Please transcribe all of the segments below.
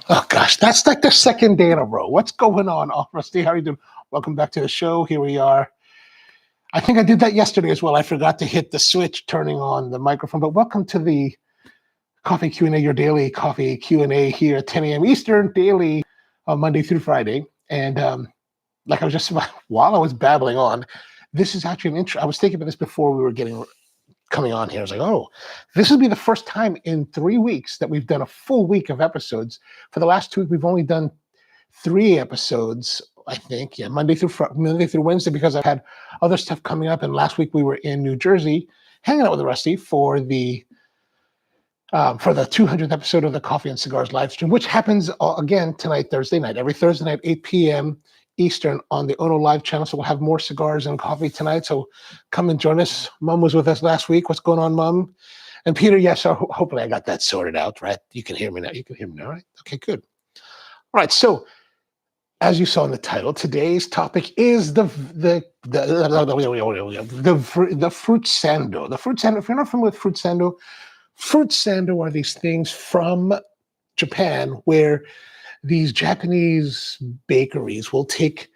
Oh gosh, that's like the second day in a row. What's going on, Rusty? How are you doing? Welcome back to the show. Here we are. I think I did that yesterday as well. I forgot to hit the switch turning on the microphone. But welcome to the Coffee Q&A, your daily coffee Q&A here at 10 a.m. Eastern, daily, Monday through Friday. And like I was just while I was babbling on, this is actually an intro. I was thinking about this before we were coming on here. I was like, oh, this will be the first time in 3 weeks that we've done a full week of episodes. For the last 2 weeks, we've only done 3 episodes, I think. Yeah, Monday through Wednesday, because I've had other stuff coming up. And last week we were in New Jersey hanging out with Rusty for the 200th episode of the Coffee and Cigars live stream, which happens again tonight, Thursday night, every Thursday night, 8 p.m. Eastern on the Ono Live channel. So we'll have more cigars and coffee tonight. So come and join us. Mom was with us last week. What's going on, Mom? And Peter, yes, so hopefully I got that sorted out, right? You can hear me now. You can hear me now, right? Okay, good. All right, so as you saw in the title, today's topic is the fruit sando. The fruit sando, if you're not familiar with fruit sando are these things from Japan where these Japanese bakeries will take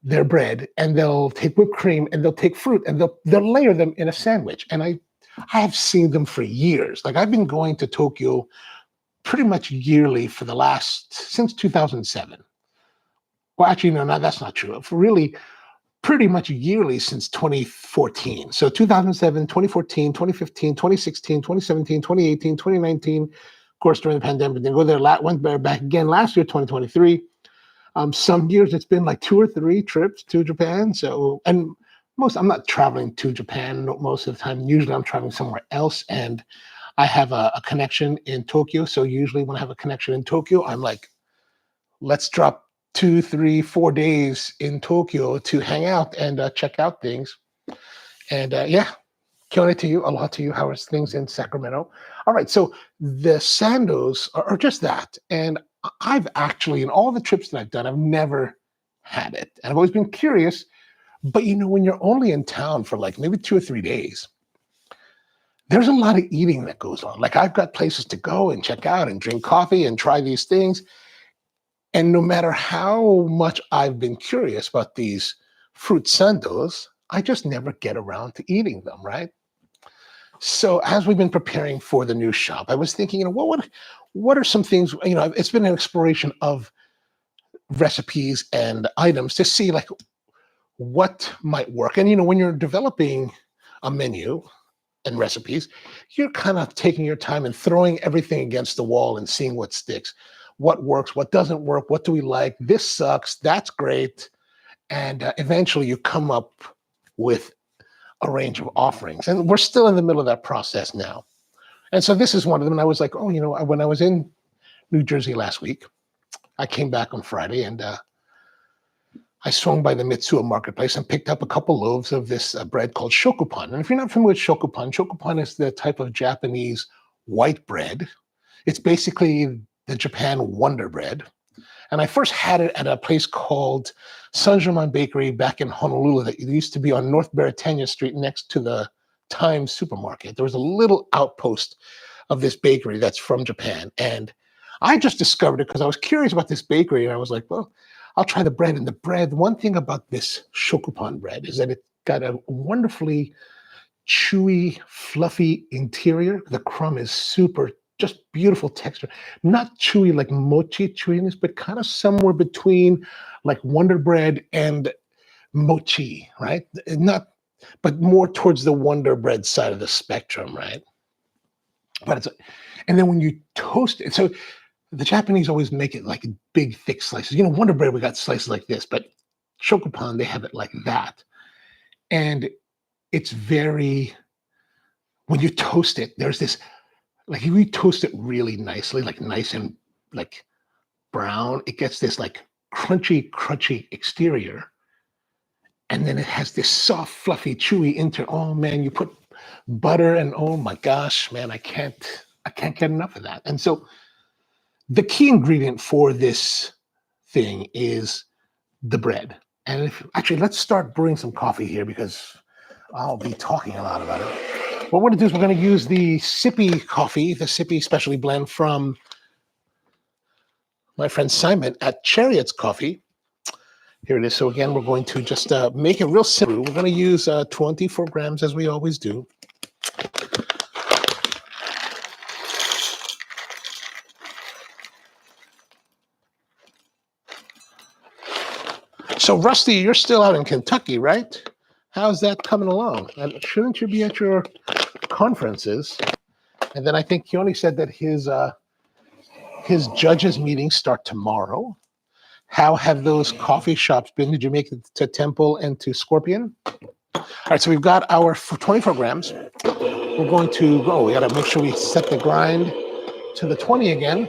their bread and they'll take whipped cream and they'll take fruit and they'll layer them in a sandwich. And I have seen them for years. Like I've been going to Tokyo pretty much yearly since 2007. Well, actually, no, that's not true. For really, pretty much yearly since 2014. So 2007, 2014, 2015, 2016, 2017, 2018, 2019. Of course, during the pandemic, then go there. Went back again last year, 2023. Some years it's been like 2 or 3 trips to Japan. So, and I'm not traveling to Japan most of the time. Usually I'm traveling somewhere else, and I have a connection in Tokyo. So usually when I have a connection in Tokyo, I'm like, let's drop 2, 3, 4 days in Tokyo to hang out and check out things. And yeah, killing it to you, aloha to you. How are things in Sacramento? All right, so the sandos are just that. And I've actually, in all the trips that I've done, I've never had it. And I've always been curious. But when you're only in town for like maybe 2 or 3 days, there's a lot of eating that goes on. Like I've got places to go and check out and drink coffee and try these things. And no matter how much I've been curious about these fruit sandos, I just never get around to eating them, right? So as we've been preparing for the new shop, I was thinking, what are some things, it's been an exploration of recipes and items to see like what might work. And, when you're developing a menu and recipes, you're kind of taking your time and throwing everything against the wall and seeing what sticks. What works, what doesn't work, what do we like? This sucks, that's great. And eventually you come up with a range of offerings. And we're still in the middle of that process now. And so this is one of them. And I was like, when I was in New Jersey last week, I came back on Friday and I swung by the Mitsuo marketplace and picked up a couple loaves of this bread called shokupan. And if you're not familiar with shokupan is the type of Japanese white bread. It's basically the Japan Wonder Bread. And I first had it at a place called Sanjuman Bakery back in Honolulu that used to be on North Beretania Street next to the Times supermarket. There was a little outpost of this bakery that's from Japan. And I just discovered it because I was curious about this bakery. And I was like, well, I'll try the bread. And the bread, one thing about this shokupan bread is that it got a wonderfully chewy, fluffy interior. The crumb is just beautiful texture. Not chewy like mochi chewiness, but kind of somewhere between like Wonder Bread and mochi, right? But more towards the Wonder Bread side of the spectrum, right? And then when you toast it, so the Japanese always make it like big, thick slices. Wonder Bread, we got slices like this, but shokupan, they have it like that. And it's when you toast it, there's this, like if you toast it really nicely, like nice and like brown, it gets this like crunchy exterior. And then it has this soft, fluffy, chewy interior. Oh man, you put butter and oh my gosh, man, I can't get enough of that. And so the key ingredient for this thing is the bread. And let's start brewing some coffee here because I'll be talking a lot about it. What we're going to do is we're going to use the Sippy coffee, the Sippy specialty blend from my friend Simon at Chariot's Coffee. Here it is. So again, we're going to just make it real simple. We're going to use 24 grams as we always do. So Rusty, you're still out in Kentucky, right? How's that coming along? And shouldn't you be at your conferences? And then I think Keone said that his judges meetings start tomorrow. How have those coffee shops been? Did you make it to Temple and to Scorpion? All right, so we've got our 24 grams. We're going to go. We got to make sure we set the grind to the 20 again.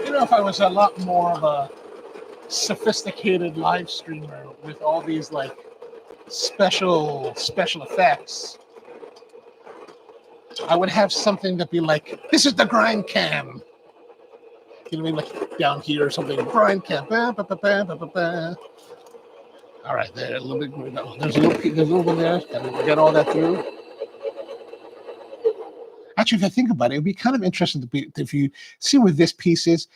You know, if I was a lot more of a sophisticated live streamer with all these like special effects, I would have something that be like, this is the grind cam. You know what I mean? Like down here or something. Grind cam. Ba, ba, ba, ba, ba, ba, ba. All right, there, a little bit. No, there's a little bit there. Gotta get all that through. Actually, if I think about it, it would be kind of interesting to be, if you see where this piece is,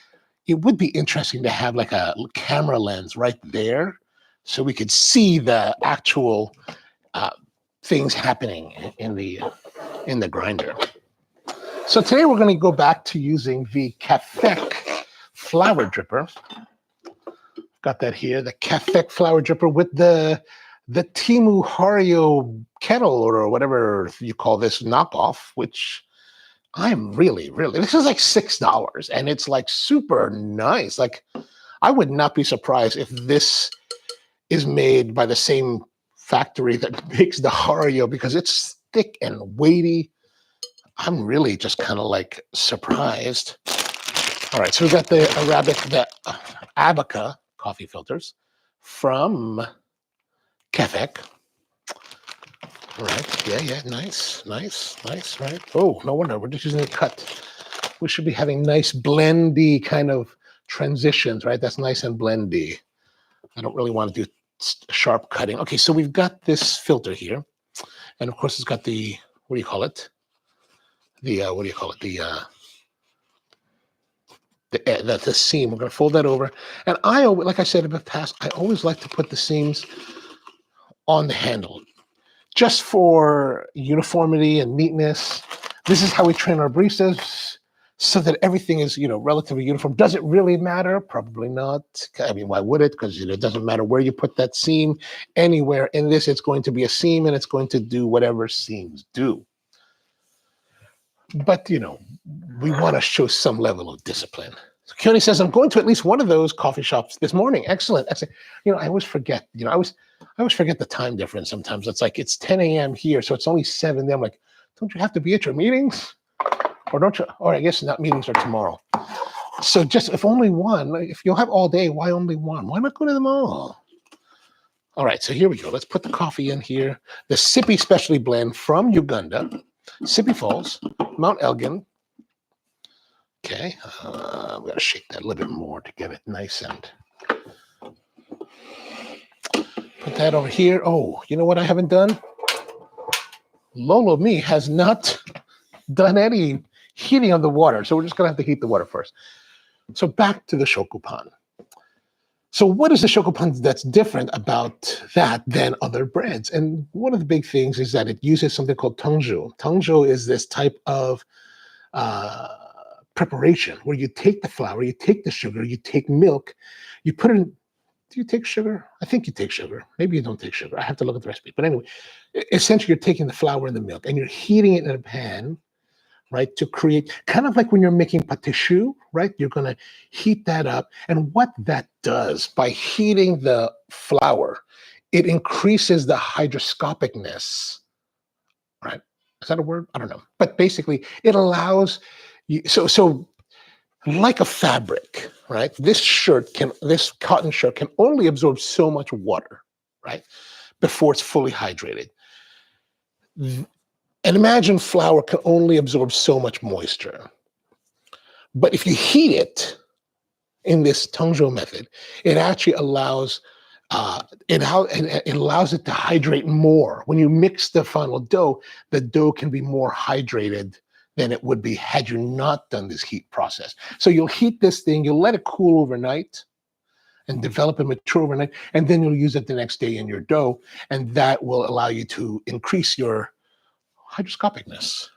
it would be interesting to have like a camera lens right there so we could see the actual things happening in the grinder. So today we're going to go back to using the Cafec flour dripper. Got that here, the Cafec flour dripper with the Timu Hario kettle or whatever you call this knockoff, which I'm really, this is like $6 and it's like super nice. Like I would not be surprised if this is made by the same factory that makes the Hario because it's thick and weighty. I'm really just kind of like surprised. All right, so we've got the Abaca coffee filters from Cafec. All right, yeah, nice, right? Oh, no wonder, we're just using a cut. We should be having nice blendy kind of transitions, right? That's nice and blendy. I don't really want to do sharp cutting. Okay, so we've got this filter here. And of course it's got the, what do you call it? The seam. We're going to fold that over. And I, like I said in the past, I always like to put the seams on the handle just for uniformity and neatness. This is how we train our baristas so that everything is, relatively uniform. Does it really matter? Probably not. I mean, why would it? Because it doesn't matter where you put that seam. Anywhere in this, it's going to be a seam and it's going to do whatever seams do. But, we want to show some level of discipline. So Keone says, I'm going to at least one of those coffee shops this morning. Excellent. I always forget, I always forget the time difference sometimes. It's like, it's 10 a.m. here, so it's only 7 there. I'm like, don't you have to be at your meetings? Or don't you? Or I guess not, meetings are tomorrow. So just, if only one, if you'll have all day, why only one? Why not go to them all? All right, so here we go. Let's put the coffee in here. The Sippy Specialty Blend from Uganda. Sippy Falls, Mount Elgin. Okay, we got to shake that a little bit more to get it nice and put that over here. Oh, you know what I haven't done? Lolo Me has not done any heating of the water, so we're just going to have to heat the water first. So back to the shokupan. So what is the shokupan that's different about that than other brands? And one of the big things is that it uses something called tongjo. Tongjo is this type of preparation where you take the flour, you take the sugar, you take milk, you put it in. Do you take sugar? I think you take sugar. Maybe you don't take sugar. I have to look at the recipe. But anyway, essentially you're taking the flour and the milk and you're heating it in a pan, right, to create, kind of like when you're making pâté choux, right? You're going to heat that up. And what that does, by heating the flour, it increases the hygroscopicness, right? Is that a word? I don't know. But basically, it allows you, so like a fabric, right? This cotton shirt can only absorb so much water, right? Before it's fully hydrated. And imagine flour can only absorb so much moisture. But if you heat it, in this Tongzhou method, it actually allows it allows it to hydrate more. When you mix the final dough, the dough can be more hydrated than it would be had you not done this heat process. So you'll heat this thing, you'll let it cool overnight and develop and mature overnight, and then you'll use it the next day in your dough, and that will allow you to increase your hygroscopicness.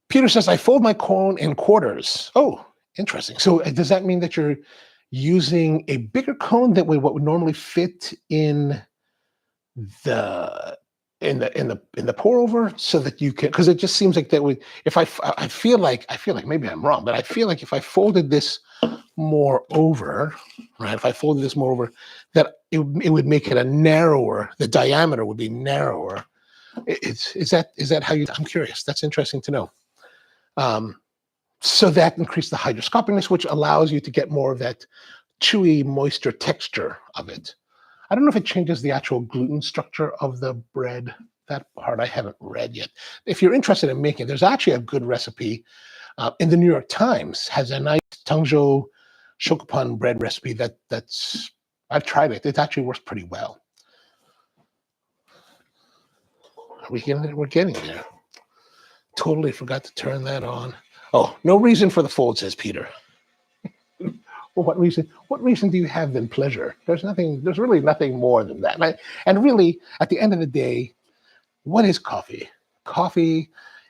Peter says, I fold my cone in quarters. Oh, interesting. So does that mean that you're using a bigger cone than what would normally fit in the pour over, so that you can, because it just seems like that would, if I feel like maybe I'm wrong, but I feel like if I folded this more over, right? If I folded this more over, that it would make it a narrower, the diameter would be narrower. Is that how you, I'm curious. That's interesting to know. So that increased the hygroscopicness, which allows you to get more of that chewy moisture texture of it. I don't know if it changes the actual gluten structure of the bread. That part I haven't read yet. If you're interested in making it, there's actually a good recipe in the New York Times, has a nice Tongzhou shokupan bread recipe that's I've tried it. It actually works pretty well. We're getting there. Totally forgot to turn that on. Oh, no reason for the fold, says Peter. Well, what reason? What reason do you have than pleasure? There's nothing. There's really nothing more than that. And really, at the end of the day, what is coffee? Coffee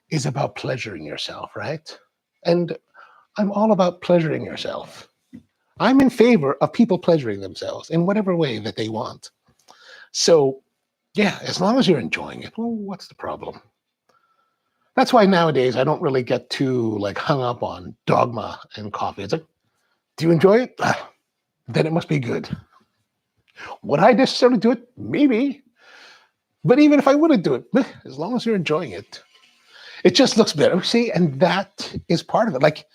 is about pleasuring yourself, right? And I'm all about pleasuring yourself. I'm in favor of people pleasuring themselves in whatever way that they want. So, yeah, as long as you're enjoying it, well, what's the problem? That's why nowadays I don't really get too hung up on dogma in coffee. It's like, do you enjoy it? Then it must be good. Would I necessarily do it? Maybe. But even if I wouldn't do it, as long as you're enjoying it, it just looks better. See, and that is part of it.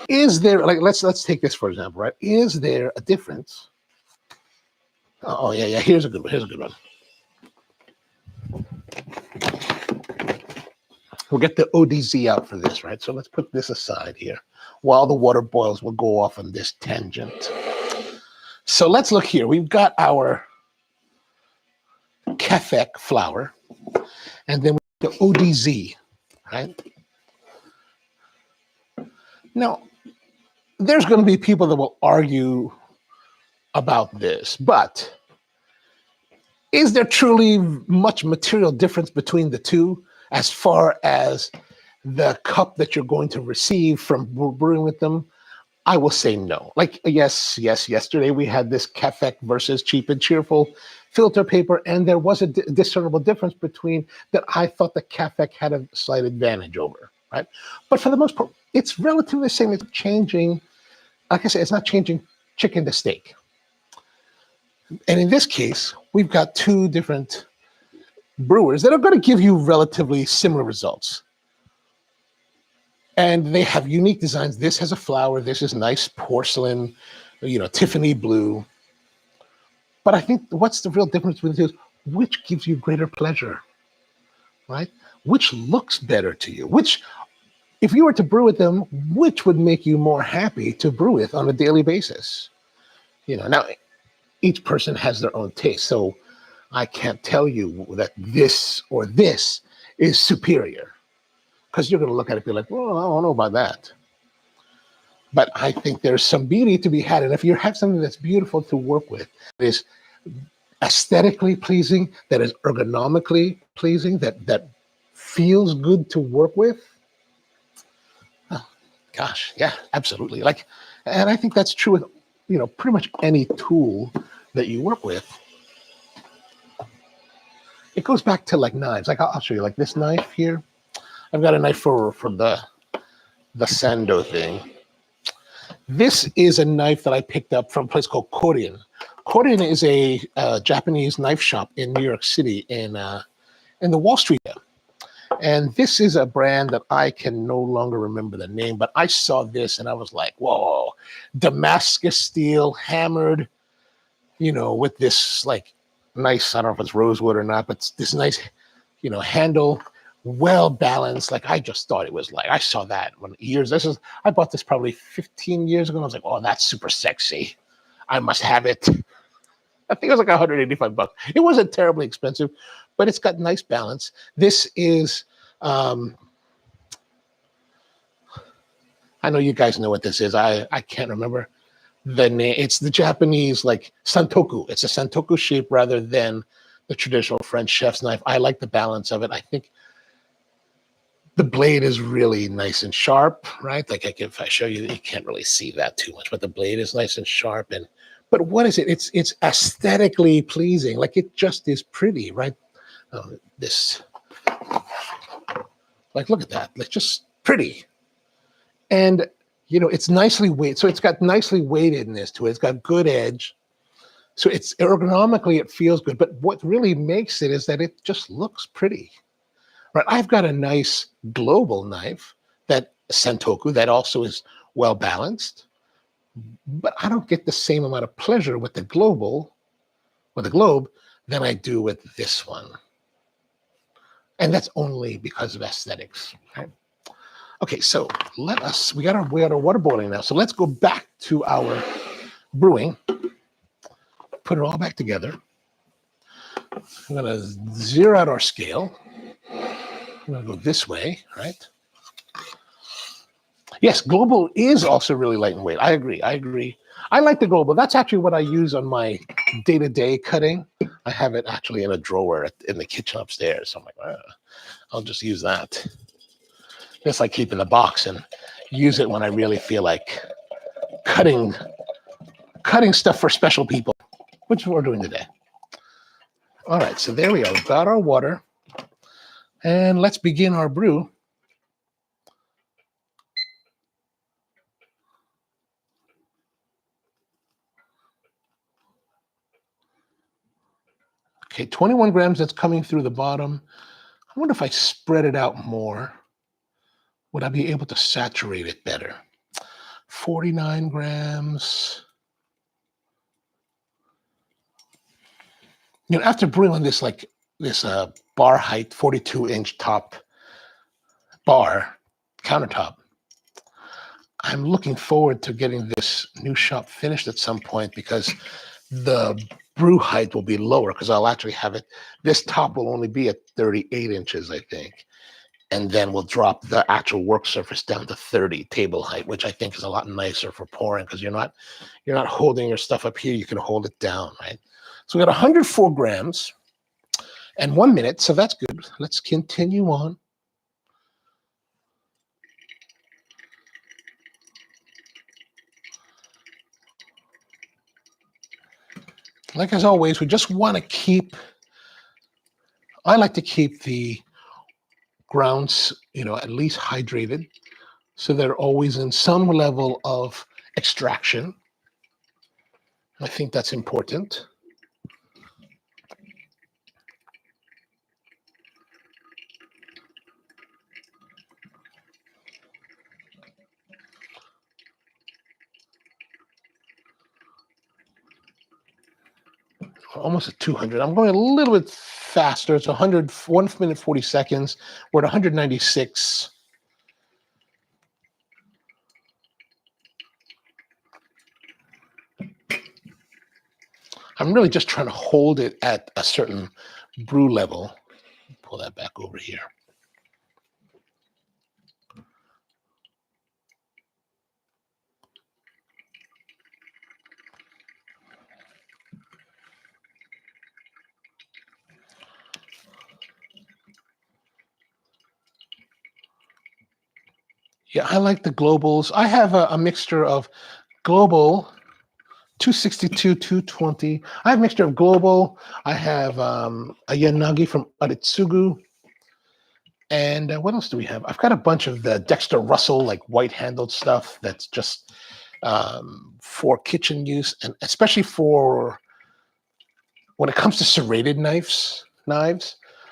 Is there, let's take this for example, right? Is there a difference? Oh yeah. Here's a good one. We'll get the ODZ out for this, right? So let's put this aside here. While the water boils, we'll go off on this tangent. So let's look here. We've got our kefek flour, and then the ODZ, right? Now, there's going to be people that will argue about this, but is there truly much material difference between the two as far as the cup that you're going to receive from brewing with them? I will say no. Yes, yesterday we had this kefek versus cheap and cheerful filter paper, and there was a discernible difference between that. I thought the kefek had a slight advantage over, right? But for the most part, it's relatively the same. It's changing, like I said, it's not changing chicken to steak. And in this case, we've got two different brewers that are going to give you relatively similar results. And they have unique designs. This has a flower. This is nice porcelain, Tiffany blue. But I think what's the real difference between the two is which gives you greater pleasure, right? Which looks better to you? Which, if you were to brew with them, which would make you more happy to brew with on a daily basis? Now each person has their own taste. So I can't tell you that this or this is superior, because you're going to look at it and be like, well, I don't know about that. But I think there's some beauty to be had. And if you have something that's beautiful to work with, that is aesthetically pleasing, that is ergonomically pleasing, that feels good to work with, oh, gosh, yeah, absolutely. And I think that's true with, pretty much any tool that you work with. It goes back to knives. I'll show you, this knife here. I've got a knife for the Sando thing. This is a knife that I picked up from a place called Korean. Korean is a Japanese knife shop in New York City in the Wall Street area. And this is a brand that I can no longer remember the name, but I saw this and I was like, whoa, Damascus steel hammered, with this nice, I don't know if it's rosewood or not, but this nice, handle well balanced. Like I just thought it was like, I saw that when I bought this probably 15 years ago. And I was like, oh, that's super sexy. I must have it. I think it was like 185 bucks. It wasn't terribly expensive, but it's got nice balance. This is, I know you guys know what this is. I can't remember the name. It's the Japanese like santoku. It's a santoku shape rather than the traditional French chef's knife. I like the balance of it. I think the blade is really nice and sharp, right? Like if I show you, you can't really see that too much, but the blade is nice and sharp. But what is it? It's aesthetically pleasing. Like it just is pretty, right? Like look at that. Like just pretty. And it's nicely weighted. So it's got nicely weightedness to it. It's got good edge. So it's ergonomically, it feels good. But what really makes it is that it just looks pretty. Right, I've got a nice global knife, that Santoku, that also is well balanced, but I don't get the same amount of pleasure with the globe than I do with this one. And that's only because of aesthetics. Right? Okay, so we got our water boiling now. So let's go back to our brewing, put it all back together. I'm gonna zero out our scale. I'm going to go this way, right? Yes, global is also really light in weight. I agree. I like the global. That's actually what I use on my day-to-day cutting. I have it actually in a drawer in the kitchen upstairs. So I'm like, I'll just use that. Just like keeping the box and use it when I really feel like cutting stuff for special people, which is what we're doing today. All right, so there we are. We've got our water. And let's begin our brew. Okay, 21 grams that's coming through the bottom. I wonder if I spread it out more, would I be able to saturate it better? 49 grams. After brewing on this bar height, 42-inch top bar countertop, I'm looking forward to getting this new shop finished at some point because the brew height will be lower because I'll actually have it. This top will only be at 38 inches, I think. And then we'll drop the actual work surface down to 30 table height, which I think is a lot nicer for pouring because you're not holding your stuff up here. You can hold it down, right? So we got 104 grams and 1 minute. So that's good. Let's continue on. Like as always, we just want to I like to keep the grounds, at least hydrated, so they're always in some level of extraction. I think that's important. Almost at 200. I'm going a little bit faster. It's 1 minute 40 seconds. We're at 196. I'm really just trying to hold it at a certain brew level. Pull that back over here. Yeah, I like the globals. I have a mixture of global 262, 220. I have a mixture of global. I have a Yanagi from Aritsugu. And what else do we have? I've got a bunch of the Dexter Russell, like white-handled stuff that's just for kitchen use, and especially for when it comes to serrated knives.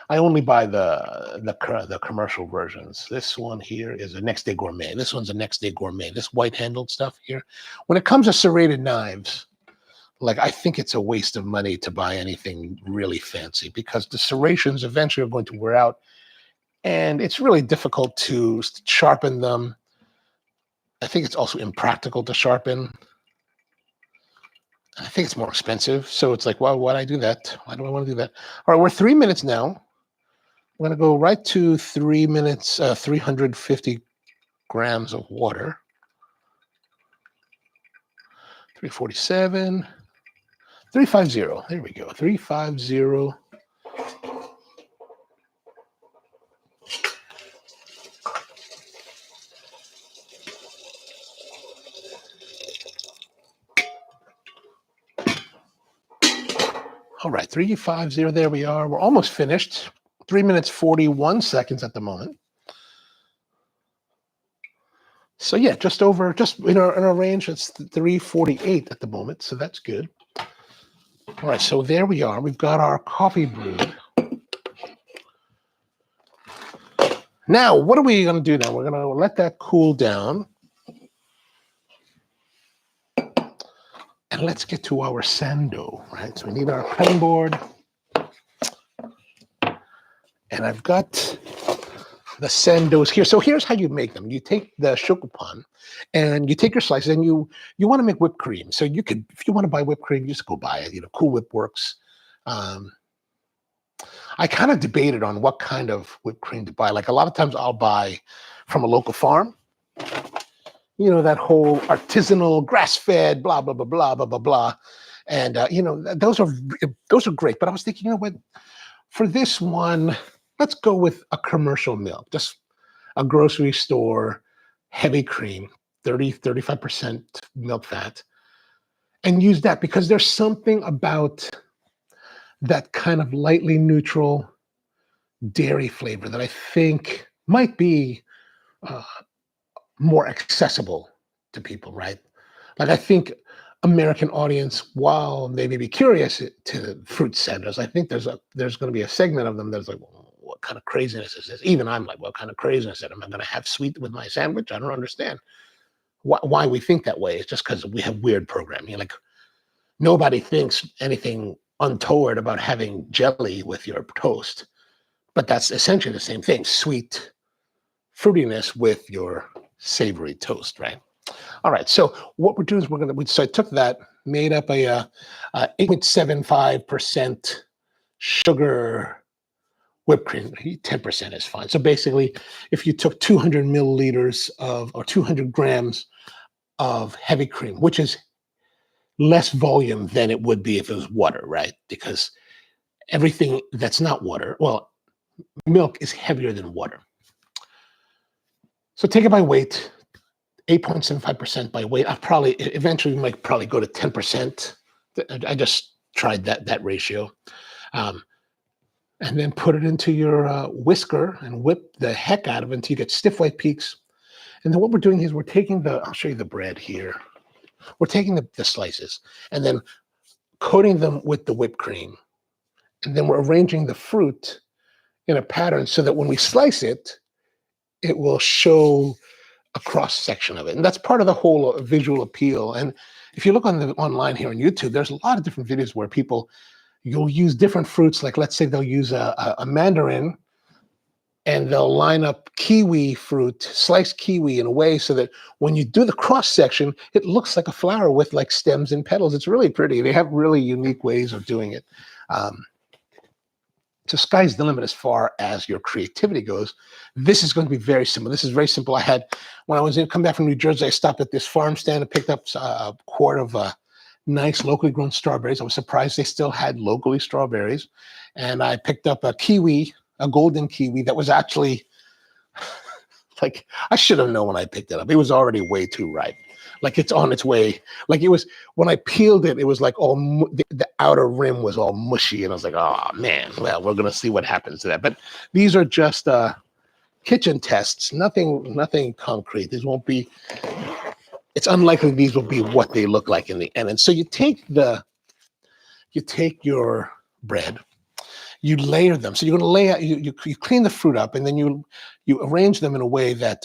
I only buy the commercial versions. This one here is a Next Day Gourmet. This one's a Next Day Gourmet. This white-handled stuff here. When it comes to serrated knives, like I think it's a waste of money to buy anything really fancy because the serrations eventually are going to wear out and it's really difficult to sharpen them. I think it's also impractical to sharpen. I think it's more expensive. So it's like, well, why do I do that? Why do I want to do that? All right, we're 3 minutes now. We're going to go right to 3 minutes, 350 grams of water. 347, 350. There we go. 350. All right, 350. There we are. We're almost finished. 3 minutes, 41 seconds at the moment. So yeah, just in our range, it's 348 at the moment. So that's good. All right, so there we are. We've got our coffee brewed. Now, what are we going to do now? We're going to let that cool down. And let's get to our Sando, right? So we need our cutting board. And I've got the Sandos here. So here's how you make them. You take the shokupan and you take your slices and you want to make whipped cream. So you could, if you want to buy whipped cream, you just go buy it. Cool Whip works. I kind of debated on what kind of whipped cream to buy. Like a lot of times I'll buy from a local farm. That whole artisanal, grass-fed, blah, blah, blah, blah, blah, blah, blah. And, those are great. But I was thinking, what, for this one, let's go with a commercial milk, just a grocery store, heavy cream, 35% milk fat, and use that because there's something about that kind of lightly neutral dairy flavor that I think might be more accessible to people, right? Like I think American audience, while they may be curious to fruit Sandos, I think there's going to be a segment of them that's like, well, what kind of craziness is this? Even I'm like, what kind of craziness is it? Am I going to have sweet with my sandwich? I don't understand why we think that way. It's just because we have weird programming. Like nobody thinks anything untoward about having jelly with your toast, but that's essentially the same thing: sweet fruitiness with your savory toast, right? All right, so what we're doing is so I took that, made up a 8.75% sugar whipped cream. 10% is fine. So basically, if you took 200 milliliters or 200 grams of heavy cream, which is less volume than it would be if it was water, right? Because everything that's not water, well, milk is heavier than water. So take it by weight, 8.75% by weight. Eventually might probably go to 10%. I just tried that ratio. And then put it into your whisker and whip the heck out of it until you get stiff white peaks. And then what we're doing is we're taking I'll show you the bread here. We're taking the slices and then coating them with the whipped cream. And then we're arranging the fruit in a pattern so that when we slice it, it will show a cross section of it. And that's part of the whole visual appeal. And if you look online here on YouTube, there's a lot of different videos where you'll use different fruits. Like let's say they'll use a mandarin and they'll line up kiwi fruit, sliced kiwi in a way so that when you do the cross section, it looks like a flower with like stems and petals. It's really pretty. They have really unique ways of doing it. So sky's the limit as far as your creativity goes. This is going to be very simple. This is very simple. When I was come back from New Jersey, I stopped at this farm stand and picked up a quart of nice locally grown strawberries. I was surprised they still had locally strawberries. And I picked up a kiwi, a golden kiwi that was actually like, I should have known when I picked it up. It was already way too ripe. Like it's on its way. Like it was, when I peeled it, it was like the outer rim was all mushy. And I was like, oh man, well, we're going to see what happens to that. But these are just kitchen tests, nothing concrete. These won't be, it's unlikely these will be what they look like in the end. And so you take your bread, you layer them. So you're going to lay out, you clean the fruit up, and then you arrange them in a way that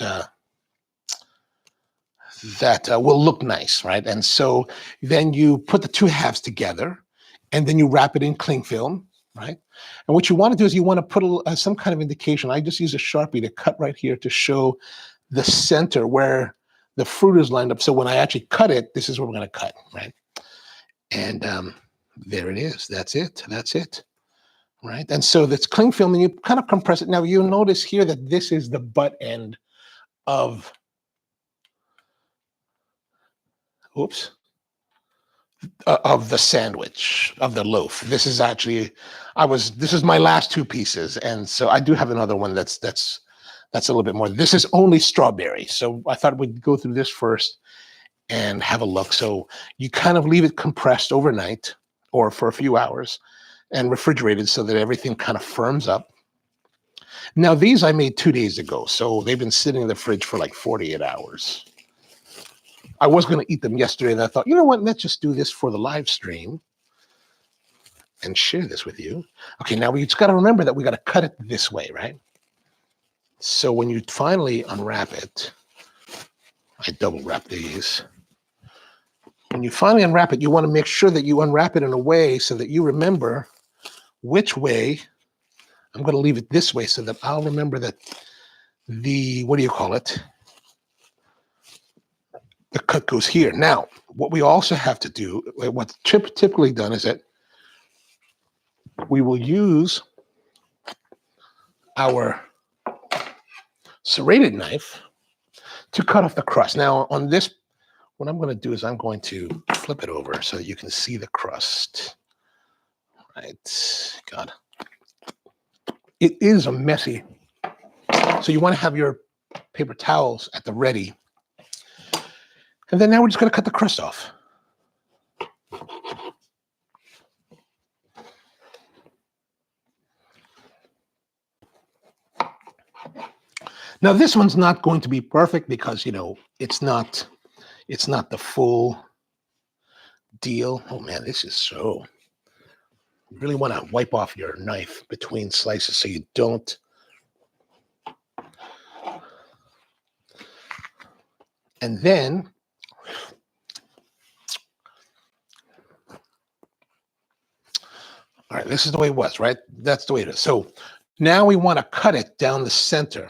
will look nice, right? And so then you put the two halves together, and then you wrap it in cling film. right? And what you want to do is you want to put some kind of indication. I just use a Sharpie to cut right here to show the center where the fruit is lined up. So when I actually cut it, this is where we're going to cut, right? And there it is. That's it. That's it, right? And so that's cling film, and you kind of compress it. Now you'll notice here that this is the butt end of, of the sandwich, of the loaf. This is actually, this is my last two pieces. And so I do have another one that's a little bit more. This is only strawberry. So I thought we'd go through this first and have a look. So you kind of leave it compressed overnight or for a few hours and refrigerated so that everything kind of firms up. Now these I made 2 days ago. So they've been sitting in the fridge for like 48 hours. I was going to eat them yesterday, and I thought, you know what, let's just do this for the live stream and share this with you. Okay, now we just got to remember that we got to cut it this way, right? So when you finally unwrap it, I double wrap these. When you finally unwrap it, you want to make sure that you unwrap it in a way so that you remember which way. I'm going to leave it this way so that I'll remember that the, what do you call it? The cut goes here. Now, what we also have to do, what's typically done is that we will use our serrated knife to cut off the crust. Now, on this, what I'm going to do is I'm going to flip it over so that you can see the crust. Right. God. It is a messy. So you want to have your paper towels at the ready. And then now we're just going to cut the crust off. Now this one's not going to be perfect because, you know, it's not the full deal. Oh man, this is so, you really want to wipe off your knife between slices so you don't. And then all right, this is the way it was, right? That's the way it is. So now we want to cut it down the center.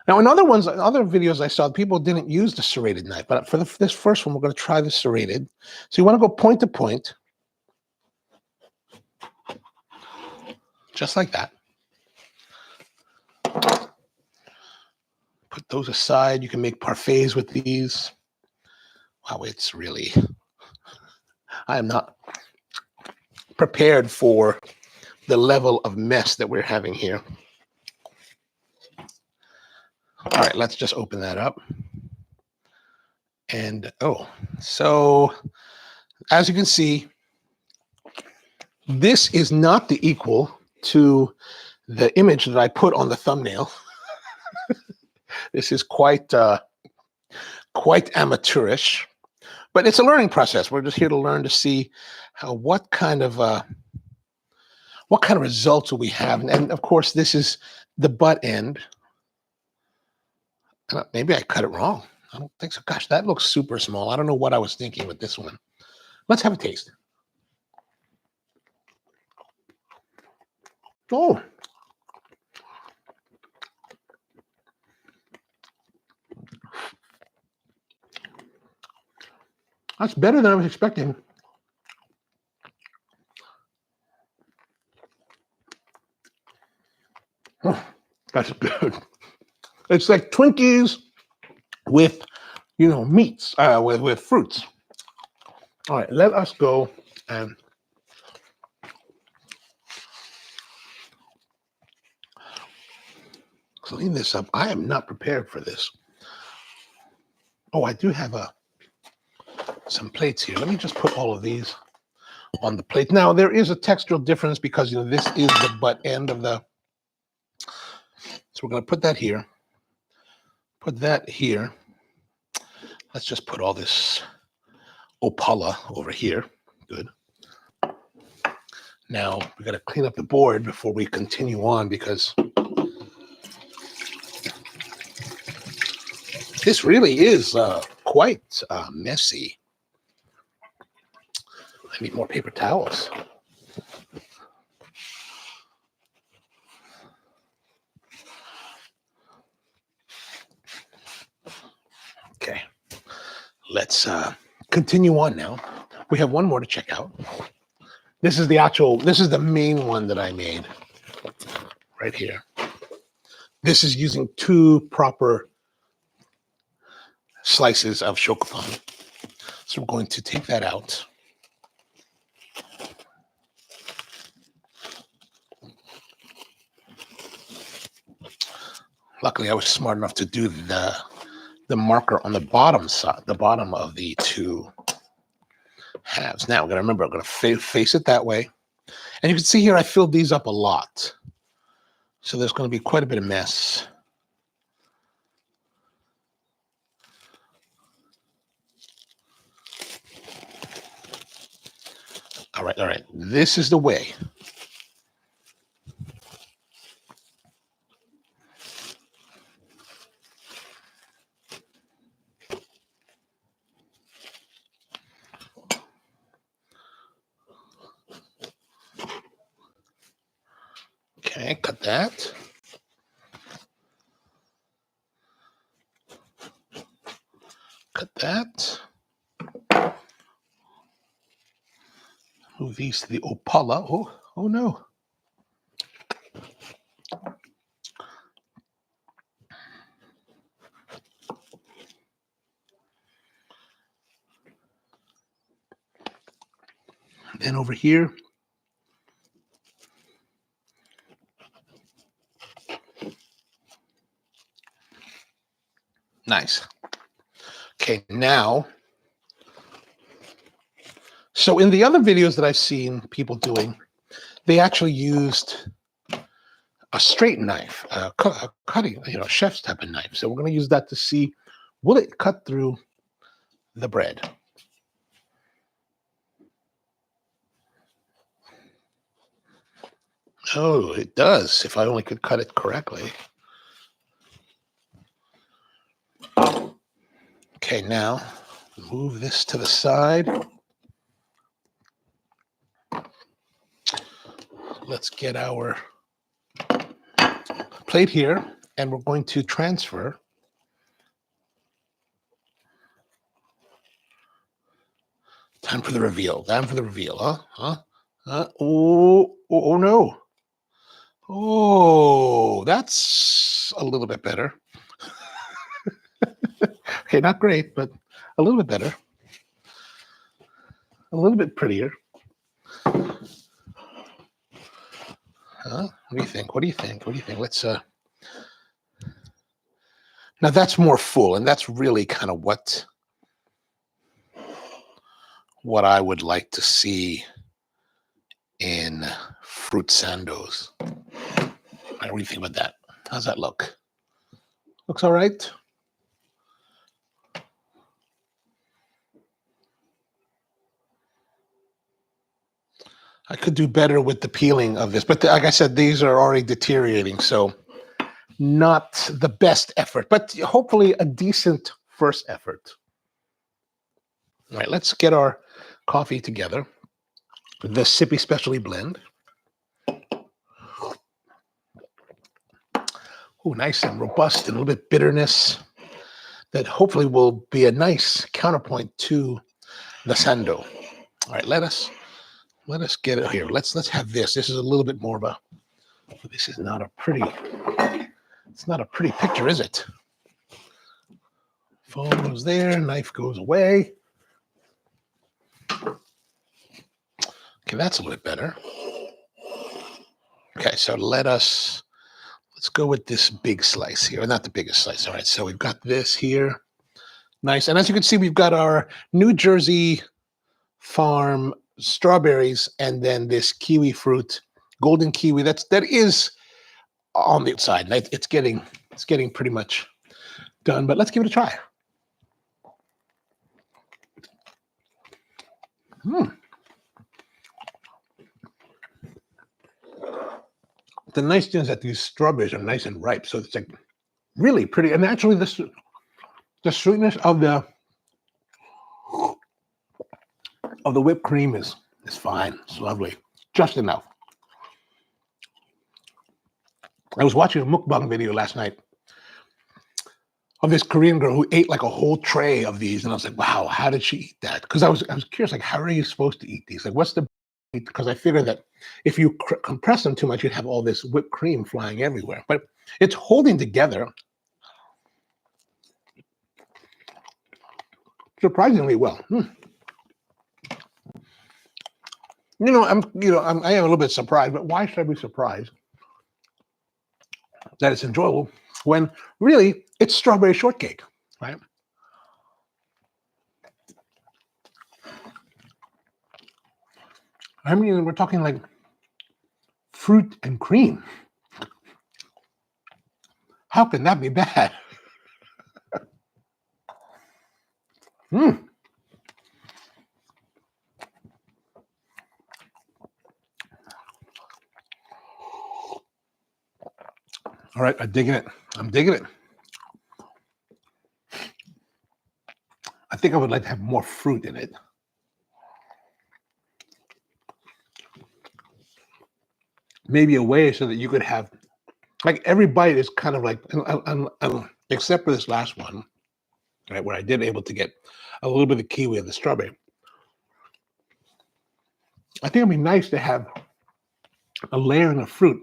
Now, in other videos I saw, people didn't use the serrated knife, but for this first one, we're going to try the serrated. So you want to go point to point, just like that. Put those aside. You can make parfaits with these. Wow, it's really, I am not prepared for the level of mess that we're having here. All right, let's just open that up. And oh, so as you can see, this is not the equal to the image that I put on the thumbnail. This is quite amateurish, but it's a learning process. We're just here to learn to see what kind of results will we have. And of course, this is the butt end. Maybe I cut it wrong. I don't think so. Gosh, that looks super small. I don't know what I was thinking with this one. Let's have a taste. Oh. That's better than I was expecting. Oh, that's good. It's like Twinkies with, you know, meats, with fruits. All right, let us go and clean this up. I am not prepared for this. Oh, I do have some plates here. Let me just put all of these on the plate. Now, there is a textural difference because, you know, this is the butt end of the, so we're going to put that here. Put that here. Let's just put all this Opala over here. Good. Now, we got to clean up the board before we continue on because this really is quite messy. I need more paper towels. let's continue on now. We have one more to check out. This is the main one that I made right here. This is using 2 proper slices of shokupan. So we're going to take that out. Luckily, I was smart enough to do the marker on the bottom side, the bottom of the 2 halves. Now, I'm going to face it that way. And you can see here, I filled these up a lot. So there's going to be quite a bit of mess. All right. This is the way. Okay, cut that. Cut that. Move these to the Opala. Oh no. Then over here, nice. Okay, now, so in the other videos that I've seen people doing, they actually used a straight knife, a cutting, chef's type of knife. So we're going to use that to see, will it cut through the bread? Oh, it does, if I only could cut it correctly. Okay, now move this to the side. Let's get our plate here, and we're going to transfer Time for the reveal. Oh no. Oh, that's a little bit better. Okay, not great, but a little bit better. A little bit prettier. What do you think? Let's now that's more full, and that's really kind of what I would like to see in fruit sandos. What do you think about that? How's that look? Looks all right. I could do better with the peeling of this, but like I said, these are already deteriorating, so not the best effort, but hopefully a decent first effort. All right, let's get our coffee together. The Sippy Specialty Blend. Oh, nice and robust, and a little bit bitterness that hopefully will be a nice counterpoint to the Sando. All right, let us get it here. Let's have this. This is a little bit more of a. This is not a pretty. It's not a pretty picture, is it? Phone goes there, knife goes away. Okay, that's a little bit better. Okay, so let's go with this big slice here. Not the biggest slice. All right, so we've got this here. Nice. And as you can see, we've got our New Jersey farm strawberries and then this kiwi fruit, golden kiwi. That is on the outside. It's getting pretty much done, but let's give it a try. The nice thing is that these strawberries are nice and ripe, so it's like really pretty. And actually, the sweetness of the whipped cream is fine. It's lovely, just enough. I was watching a mukbang video last night of this Korean girl who ate like a whole tray of these, and I was like, wow, how did she eat that? Because I was curious, like, how are you supposed to eat these? Like, what's the, because I figured that if you compress them too much, you'd have all this whipped cream flying everywhere. But it's holding together surprisingly well. I am a little bit surprised, but why should I be surprised that it's enjoyable when really it's strawberry shortcake, right? I mean, we're talking like fruit and cream. How can that be bad? Mm. All right, I'm digging it. I'm digging it. I think I would like to have more fruit in it. Maybe a way so that you could have, like, every bite is kind of like, except for this last one, right, where I did able to get a little bit of kiwi of the strawberry. I think it'd be nice to have a layering of fruit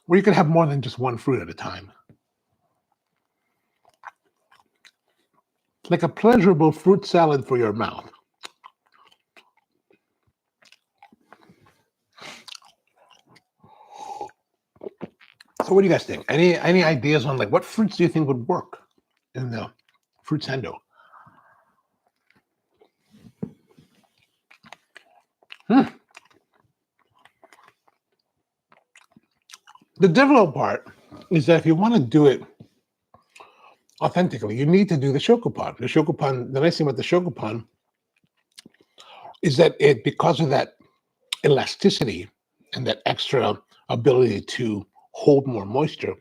where you could have more than just one fruit at a time. Like a pleasurable fruit salad for your mouth. So what do you guys think? Any ideas on like what fruits do you think would work in the fruit sando? The difficult part is that if you want to do it authentically, you need to do the shokupan. The shokupan, the nice thing about the shokupan is that it, because of that elasticity and that extra ability to hold more moisture,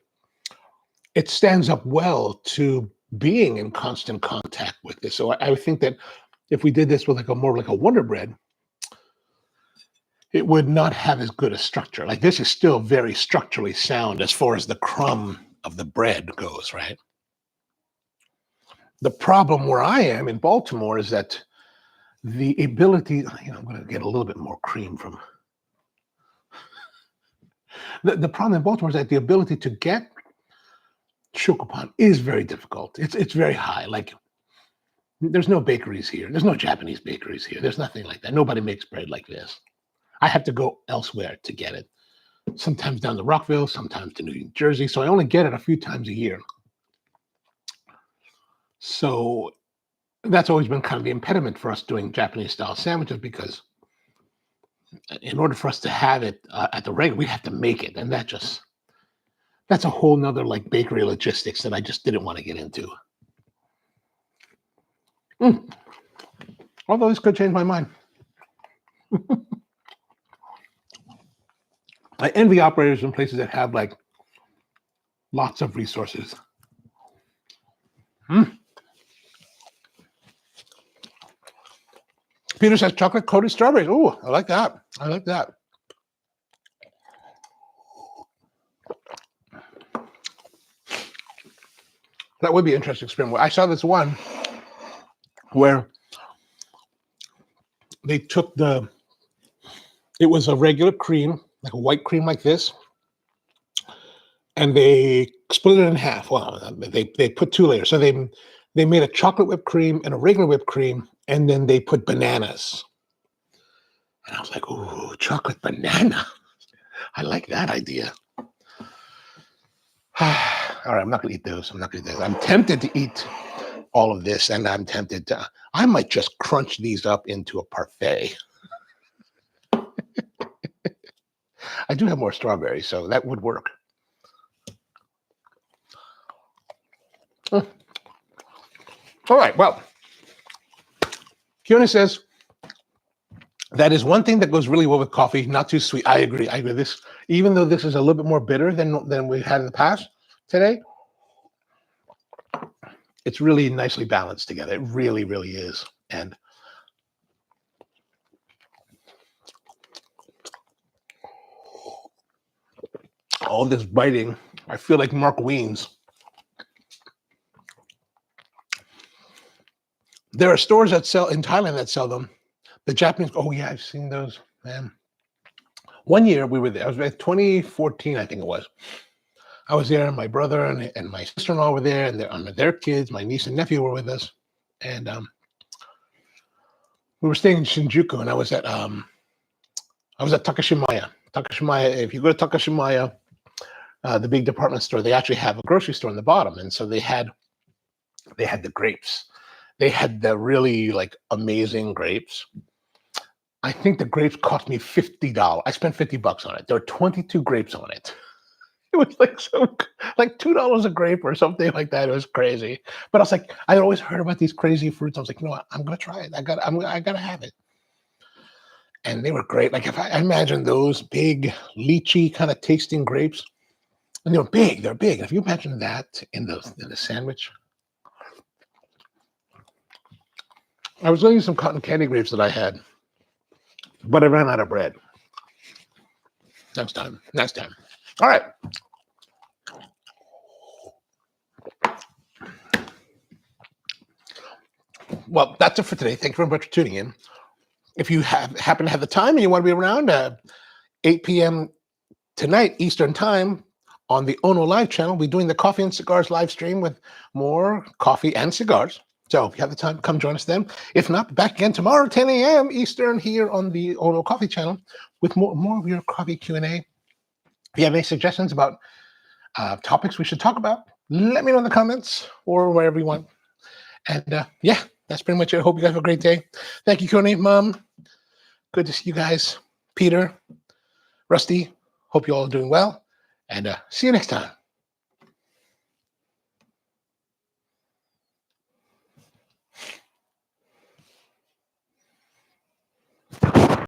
it stands up well to being in constant contact with this. So I think that if we did this with like a more like a Wonder Bread, it would not have as good a structure. Like this is still very structurally sound as far as the crumb of the bread goes, right? The problem where I am in Baltimore is that the ability, I'm going to get a little bit more cream from. The problem in Baltimore is that the ability to get shokupan is very difficult. It's very high. Like there's no bakeries here. There's no Japanese bakeries here. There's nothing like that. Nobody makes bread like this. I have to go elsewhere to get it. Sometimes down to Rockville, sometimes to New Jersey. So I only get it a few times a year. So that's always been kind of the impediment for us doing Japanese style sandwiches, because in order for us to have it at the regular, we have to make it. And that's a whole nother like bakery logistics that I just didn't want to get into. Although this could change my mind. I envy operators in places that have like lots of resources. Peter says chocolate coated strawberries. Oh, I like that. I like that. That would be an interesting experiment. I saw this one where they took it was a regular cream, like a white cream like this, and they split it in half. Well, they put two layers. So they made a chocolate whipped cream and a regular whipped cream, and then they put bananas. And I was like, ooh, chocolate banana. I like that idea. All right, I'm not going to eat those. I'm not going to eat those. I'm tempted to eat all of this, and I'm tempted to, I might just crunch these up into a parfait. I do have more strawberries, so that would work. All right, well, Kiona says, that is one thing that goes really well with coffee, not too sweet. I agree. This, even though this is a little bit more bitter than we've had in the past today, it's really nicely balanced together. It really, really is. And all this biting, I feel like Mark Wiens. There are stores that sell in Thailand that sell them. The Japanese, oh yeah, I've seen those, man. One year we were there. I was in 2014, I think it was. I was there, and my brother and my sister-in-law were there, and their kids, my niece and nephew were with us. And we were staying in Shinjuku, and I was at Takashimaya. Takashimaya, if you go to Takashimaya, the big department store, they actually have a grocery store on the bottom. And so they had the grapes. They had the really like amazing grapes. I think the grapes cost me $50. I spent $50 on it. There were 22 grapes on it. It was like $2 a grape or something like that. It was crazy. But I was like, I always heard about these crazy fruits. I was like, you know what? I'm gonna try it. I gotta have it. And they were great. Like if I imagine those big lychee kind of tasting grapes, and they're big. And if you imagine that in the sandwich, I was going to use some cotton candy grapes that I had, but I ran out of bread. Next time. All right. Well, that's it for today. Thank you very much for tuning in. If you happen to have the time and you want to be around, 8 p.m. tonight Eastern Time on the Ono Live channel, we're doing the Coffee and Cigars live stream with more coffee and cigars. So if you have the time, come join us then. If not, back again tomorrow, 10 a.m. Eastern here on the Ono Coffee channel with more of your coffee Q&A. If you have any suggestions about topics we should talk about, let me know in the comments or wherever you want. And yeah, that's pretty much it. I hope you guys have a great day. Thank you, Connie, Mom. Good to see you guys. Peter, Rusty, hope you all are doing well. And see you next time.